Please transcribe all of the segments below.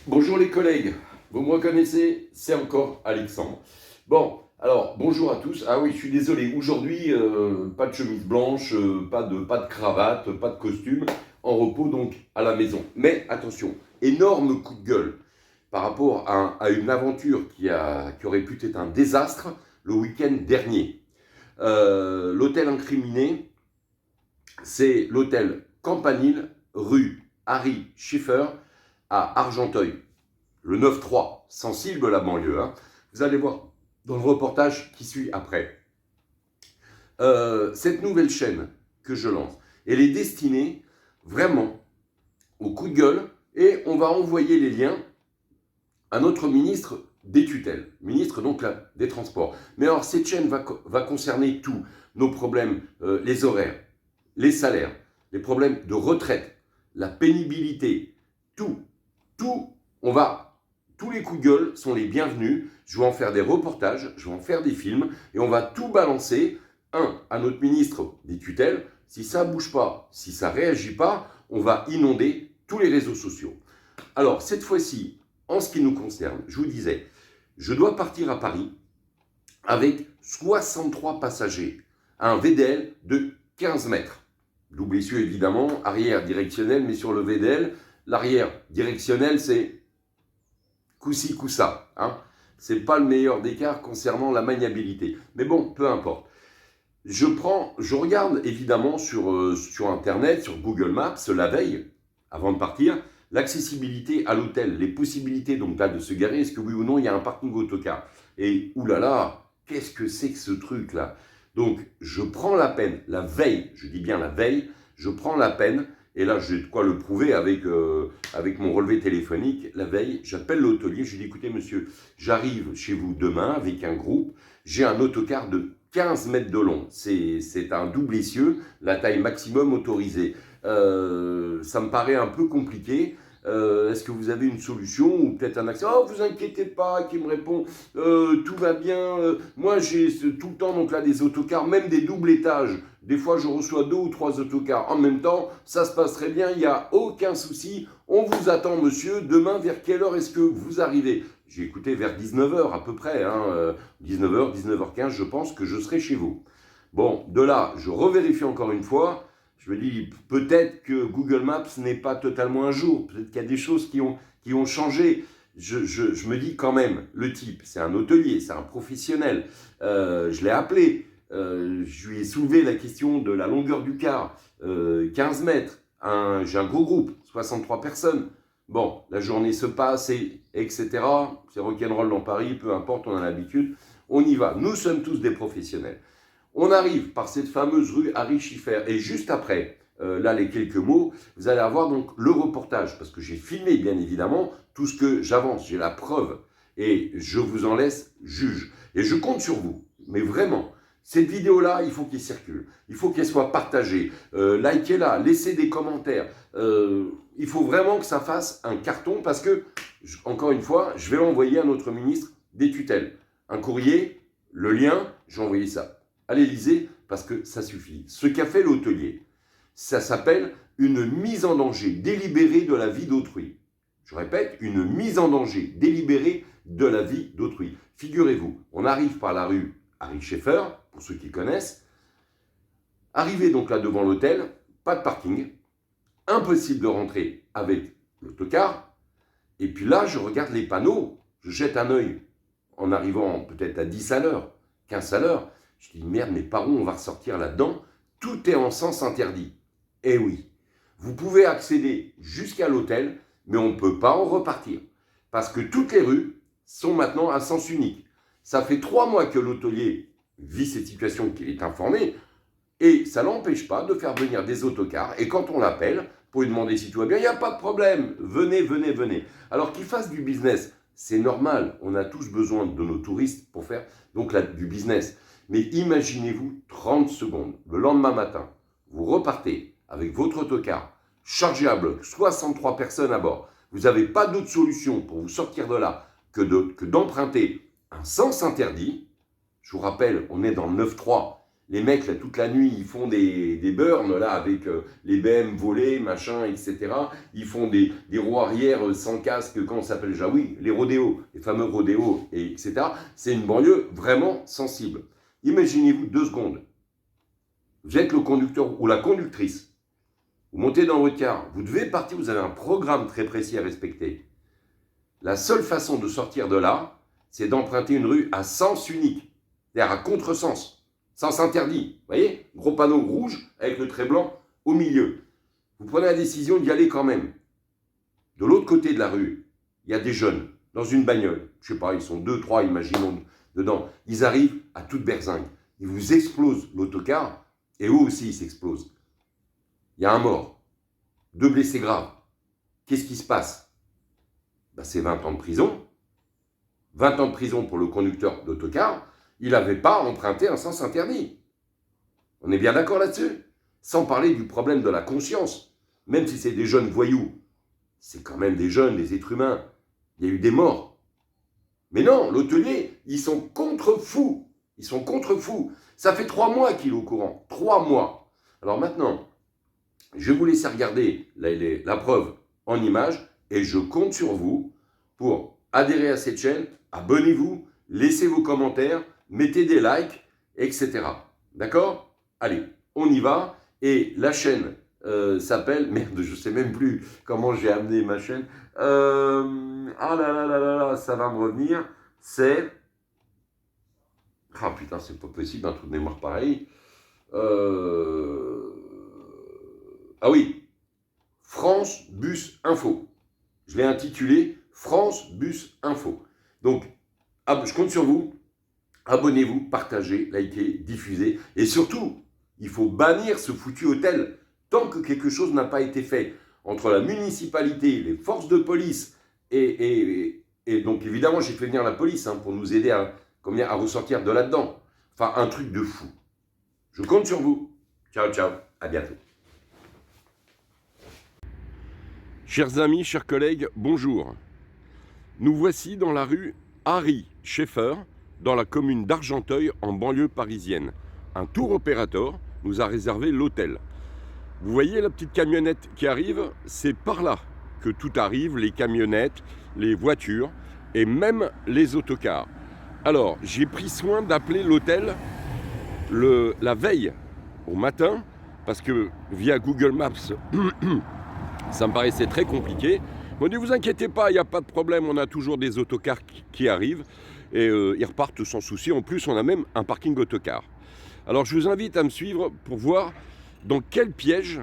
Bonjour les collègues, vous me reconnaissez? C'est encore Alexandre. Bon, alors bonjour à tous. Ah oui, je suis désolé, aujourd'hui, pas de chemise blanche, pas de cravate, pas de costume, en repos donc à la maison. Mais attention, énorme coup de gueule par rapport à une aventure qui aurait pu être un désastre le week-end dernier. L'hôtel incriminé, c'est l'hôtel Campanile, rue Harry Schiffer à Argenteuil. Le 9-3, sensible la banlieue. Hein. Vous allez voir dans le reportage qui suit après. Cette nouvelle chaîne que je lance, elle est destinée vraiment au coup de gueule et on va envoyer les liens à notre ministre des tutelles, ministre donc là, des Transports. Mais alors cette chaîne va concerner tout, nos problèmes, les horaires, les salaires, les problèmes de retraite, la pénibilité, tout, tous les coups de gueule sont les bienvenus. Je vais en faire des reportages, je vais en faire des films et on va tout balancer, à notre ministre des tutelles. Si ça ne bouge pas, si ça ne réagit pas, on va inonder tous les réseaux sociaux. Alors, cette fois-ci, en ce qui nous concerne, je vous disais, je dois partir à Paris avec 63 passagers, à un VDL de 15 mètres. Double essieu évidemment, arrière directionnel, mais sur le VDL, l'arrière directionnel, c'est coup-ci, coup-ça. Hein. C'est pas le meilleur des cas concernant la maniabilité. Mais bon, peu importe. Je regarde évidemment sur Internet, sur Google Maps, la veille, avant de partir, l'accessibilité à l'hôtel, les possibilités donc là de se garer, est-ce que oui ou non il y a un parking autocar. Et oulala, qu'est-ce que c'est que ce truc-là? Donc je prends la peine, la veille, je dis bien la veille, je prends la peine, et là j'ai de quoi le prouver avec mon relevé téléphonique, la veille, j'appelle l'hôtelier, je lui dis écoutez monsieur, j'arrive chez vous demain avec un groupe, j'ai un autocar de 15 mètres de long, c'est un double essieu, la taille maximum autorisée. Ça me paraît un peu compliqué. Est-ce que vous avez une solution ou peut-être un accès? Oh, vous inquiétez pas, qui me répond, tout va bien. Moi, j'ai tout le temps donc là des autocars, même des doubles étages. Des fois, je reçois 2 ou 3 autocars en même temps. Ça se passe très bien, il n'y a aucun souci. On vous attend, monsieur. Demain, vers quelle heure est-ce que vous arrivez? J'ai écouté vers 19h à peu près. Hein, 19h, 19h15, je pense que je serai chez vous. Bon, de là, je revérifie encore une fois. Je me dis, peut-être que Google Maps n'est pas totalement à jour. Peut-être qu'il y a des choses qui ont changé. Je me dis quand même, le type, c'est un hôtelier, c'est un professionnel. Je l'ai appelé. Je lui ai soulevé la question de la longueur du car. 15 mètres. J'ai un gros groupe, 63 personnes. Bon, la journée se passe, etc. C'est rock'n'roll dans Paris, peu importe, on a l'habitude. On y va. Nous sommes tous des professionnels. On arrive par cette fameuse rue Harry Schiffer et juste après, là les quelques mots, vous allez avoir donc le reportage parce que j'ai filmé bien évidemment tout ce que j'avance, j'ai la preuve et je vous en laisse juge. Et je compte sur vous, mais vraiment, cette vidéo-là, il faut qu'elle circule, il faut qu'elle soit partagée, likez-la, laissez des commentaires. Il faut vraiment que ça fasse un carton parce que, encore une fois, je vais l'envoyer à notre ministre des tutelles. Un courrier, le lien, j'ai envoyé ça à l'Élysée parce que ça suffit. Ce qu'a fait l'hôtelier, ça s'appelle une mise en danger délibérée de la vie d'autrui. Je répète, une mise en danger délibérée de la vie d'autrui. Figurez-vous, on arrive par la rue Harry Scheffer, pour ceux qui connaissent. Arrivé donc là devant l'hôtel, pas de parking, impossible de rentrer avec l'autocar. Et puis là, je regarde les panneaux, je jette un œil en arrivant peut-être à 10 à l'heure, 15 à l'heure. Je dis merde, mais par où on va ressortir là-dedans? Tout est en sens interdit. Eh oui, vous pouvez accéder jusqu'à l'hôtel, mais on ne peut pas en repartir. Parce que toutes les rues sont maintenant à sens unique. Ça fait 3 mois que l'hôtelier vit cette situation, qu'il est informé, et ça ne l'empêche pas de faire venir des autocars. Et quand on l'appelle pour lui demander si tout va bien, il n'y a pas de problème. Venez, venez, venez. Alors qu'il fasse du business, c'est normal. On a tous besoin de nos touristes pour faire donc du business. Mais imaginez-vous 30 secondes, le lendemain matin, vous repartez avec votre autocar, chargé à bloc, 63 personnes à bord. Vous n'avez pas d'autre solution pour vous sortir de là que d'emprunter un sens interdit. Je vous rappelle, on est dans le 9-3. Les mecs, là, toute la nuit, ils font des burns, là, avec les BM volés, machin, etc. Ils font des roues arrière sans casque, comment ça s'appelle déjà? Oui, les rodéos, les fameux rodéos, etc. C'est une banlieue vraiment sensible. Imaginez-vous 2 secondes. Vous êtes le conducteur ou la conductrice. Vous montez dans votre car, vous devez partir, vous avez un programme très précis à respecter. La seule façon de sortir de là, c'est d'emprunter une rue à sens unique, c'est-à-dire à contresens. Sens interdit, vous voyez, gros panneau rouge avec le trait blanc au milieu. Vous prenez la décision d'y aller quand même. De l'autre côté de la rue, il y a des jeunes dans une bagnole. Je sais pas, ils sont 2, 3, imaginons, dedans. Ils arrivent à toute berzingue. Ils vous explosent l'autocar et eux aussi ils s'explosent. Il y a un mort, 2 blessés graves. Qu'est-ce qui se passe? Ben, c'est 20 ans de prison. 20 ans de prison pour le conducteur d'autocar. Il n'avait pas emprunté un sens interdit. On est bien d'accord là-dessus? Sans parler du problème de la conscience. Même si c'est des jeunes voyous, c'est quand même des jeunes, des êtres humains. Il y a eu des morts. Mais non, l'hôtelier, ils sont contre-fous. Ils sont contre-fous. Ça fait 3 mois qu'il est au courant. 3 mois. Alors maintenant, je vais vous laisser regarder la preuve en image et je compte sur vous pour adhérer à cette chaîne, abonnez-vous, laissez vos commentaires, mettez des likes, etc. D'accord? Allez, on y va. Et la chaîne s'appelle... Merde, je ne sais même plus comment j'ai amené ma chaîne. Ah là là là là là, ça va me revenir. C'est... Ah putain, c'est pas possible, un trou de mémoire pareil. Ah oui, France Bus Info. Je l'ai intitulé France Bus Info. Donc, je compte sur vous. Abonnez-vous, partagez, likez, diffusez. Et surtout, il faut bannir ce foutu hôtel tant que quelque chose n'a pas été fait. Entre la municipalité, les forces de police et donc évidemment, j'ai fait venir la police pour nous aider à ressortir de là-dedans. Enfin, un truc de fou. Je compte sur vous. Ciao, ciao. À bientôt. Chers amis, chers collègues, bonjour. Nous voici dans la rue Harry Schaeffer, dans la commune d'Argenteuil, en banlieue parisienne. Un tour opérateur nous a réservé l'hôtel. Vous voyez la petite camionnette qui arrive? C'est par là que tout arrive, les camionnettes, les voitures et même les autocars. Alors, j'ai pris soin d'appeler l'hôtel la veille au matin, parce que via Google Maps, ça me paraissait très compliqué. On dit, vous inquiétez pas, il n'y a pas de problème, on a toujours des autocars qui arrivent et ils repartent sans souci. En plus, on a même un parking autocar. Alors, je vous invite à me suivre pour voir dans quel piège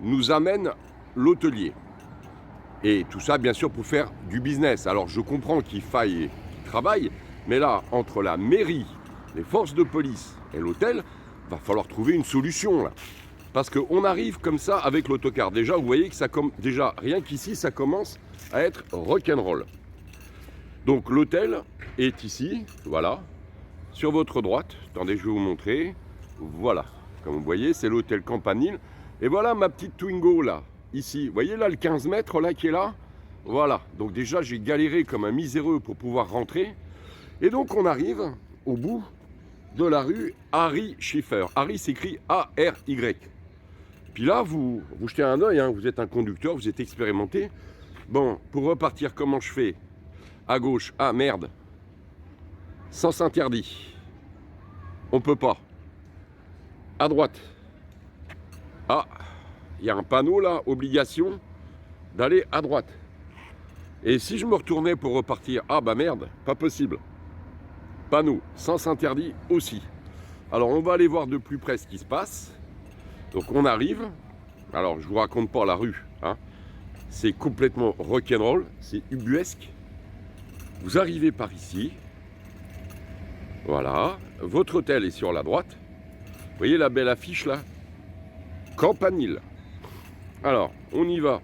nous amène l'hôtelier. Et tout ça, bien sûr, pour faire du business. Alors, je comprends qu'il faille qu'il travaille, mais là, entre la mairie, les forces de police et l'hôtel, va falloir trouver une solution, là. Parce qu'on arrive comme ça avec l'autocar. Déjà, vous voyez que ça déjà rien qu'ici, ça commence à être rock'n'roll. Donc l'hôtel est ici, voilà, sur votre droite. Attendez, je vais vous montrer. Voilà, comme vous voyez, c'est l'hôtel Campanile. Et voilà ma petite Twingo là, ici. Vous voyez là le 15 mètres là qui est là? Voilà, donc déjà j'ai galéré comme un miséreux pour pouvoir rentrer. Et donc on arrive au bout de la rue Harry Schaeffer. Harry s'écrit A-R-Y. Puis là, vous jetez un œil, vous êtes un conducteur, vous êtes expérimenté. Bon, pour repartir, comment je fais? À gauche, ah merde, sens interdit. On peut pas. À droite. Ah, il y a un panneau là, obligation d'aller à droite. Et si je me retournais pour repartir, ah bah merde, pas possible. Panneau, sens interdit aussi. Alors on va aller voir de plus près ce qui se passe. Donc on arrive, alors je vous raconte pas la rue, c'est complètement rock'n'roll, c'est ubuesque. Vous arrivez par ici, voilà, votre hôtel est sur la droite. Vous voyez la belle affiche là? Campanile. Alors on y va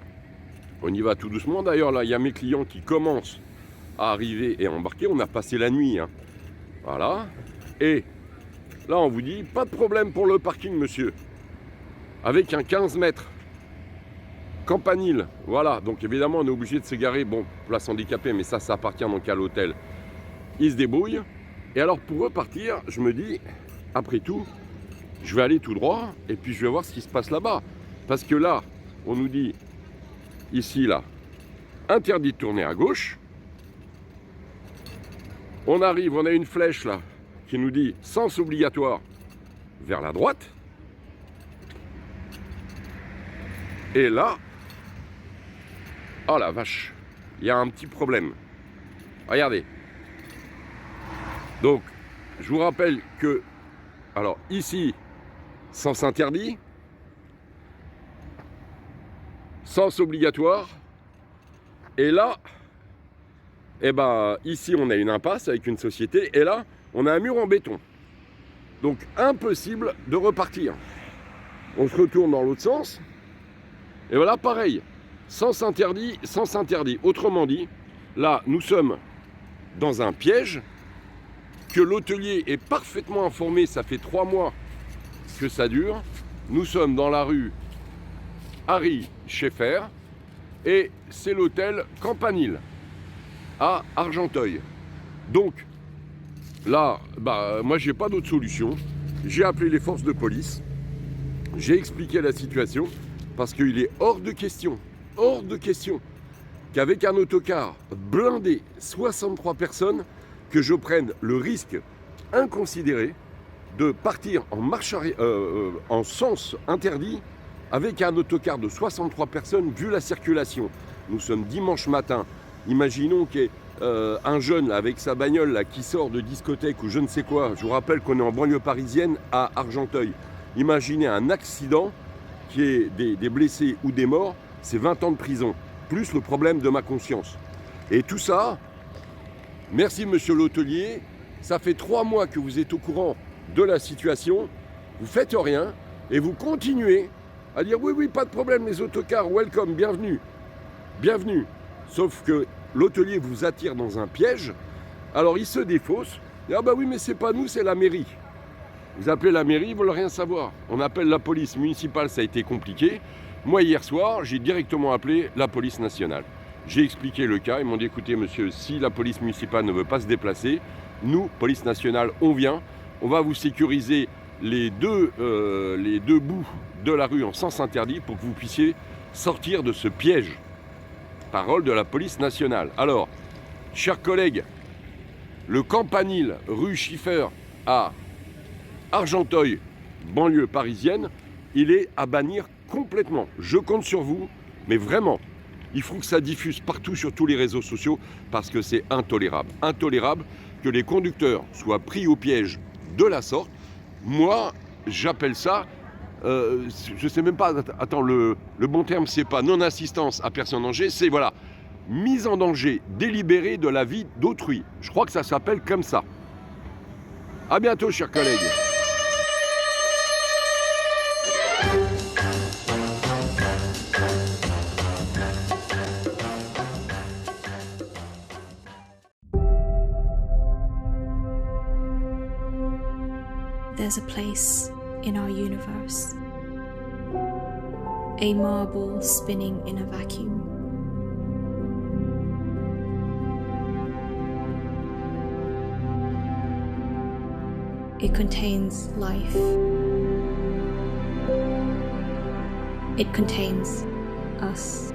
tout doucement. D'ailleurs là il y a mes clients qui commencent à arriver et à embarquer. On a passé la nuit, voilà. Et là on vous dit pas de problème pour le parking monsieur. Avec un 15 mètres. Campanile, voilà. Donc évidemment, on est obligé de se garer. Bon, place handicapée, mais ça appartient donc à l'hôtel. Ils se débrouillent. Et alors, pour repartir, je me dis, après tout, je vais aller tout droit et puis je vais voir ce qui se passe là-bas. Parce que là, on nous dit, ici, là, interdit de tourner à gauche. On arrive, on a une flèche là qui nous dit sens obligatoire vers la droite. Et là, oh la vache, il y a un petit problème. Regardez. Donc, je vous rappelle que, alors ici, sens interdit, sens obligatoire, et là, eh ben, ici on a une impasse avec une société, et là, on a un mur en béton. Donc, impossible de repartir. On se retourne dans l'autre sens, et voilà, pareil, sens interdit, sens interdit. Autrement dit, là, nous sommes dans un piège, que l'hôtelier est parfaitement informé, ça fait 3 mois que ça dure. Nous sommes dans la rue Harry Schaeffer et c'est l'hôtel Campanile à Argenteuil. Donc là, moi j'ai pas d'autre solution. J'ai appelé les forces de police, j'ai expliqué la situation parce qu'il est hors de question qu'avec un autocar blindé 63 personnes, que je prenne le risque inconsidéré de partir en marche en sens interdit avec un autocar de 63 personnes vu la circulation. Nous sommes dimanche matin. Imaginons qu'il y ait un jeune là, avec sa bagnole là, qui sort de discothèque ou je ne sais quoi. Je vous rappelle qu'on est en banlieue parisienne à Argenteuil. Imaginez un accident qui est des blessés ou des morts, c'est 20 ans de prison, plus le problème de ma conscience. Et tout ça, merci monsieur l'hôtelier, ça fait 3 mois que vous êtes au courant de la situation, vous faites rien et vous continuez à dire oui, pas de problème, les autocars, welcome, bienvenue. Sauf que l'hôtelier vous attire dans un piège, alors il se défausse, et ah bah oui mais c'est pas nous, c'est la mairie. Vous appelez la mairie, ils veulent rien savoir. On appelle la police municipale, ça a été compliqué. Moi hier soir, j'ai directement appelé la police nationale. J'ai expliqué le cas, ils m'ont dit écoutez monsieur, si la police municipale ne veut pas se déplacer, nous, police nationale, on vient, on va vous sécuriser les deux bouts de la rue en sens interdit pour que vous puissiez sortir de ce piège. Parole de la police nationale. Alors, chers collègues, le Campanile, rue Schiffer à Argenteuil, banlieue parisienne, il est à bannir complètement. Je compte sur vous, mais vraiment. Il faut que ça diffuse partout sur tous les réseaux sociaux parce que c'est intolérable. Intolérable que les conducteurs soient pris au piège de la sorte. Moi, j'appelle ça, je sais même pas, attends, le bon terme, c'est pas non-assistance à personne en danger, c'est voilà, mise en danger délibérée de la vie d'autrui. Je crois que ça s'appelle comme ça. À bientôt, chers collègues. There's a place in our universe, a marble spinning in a vacuum. It contains life. It contains us.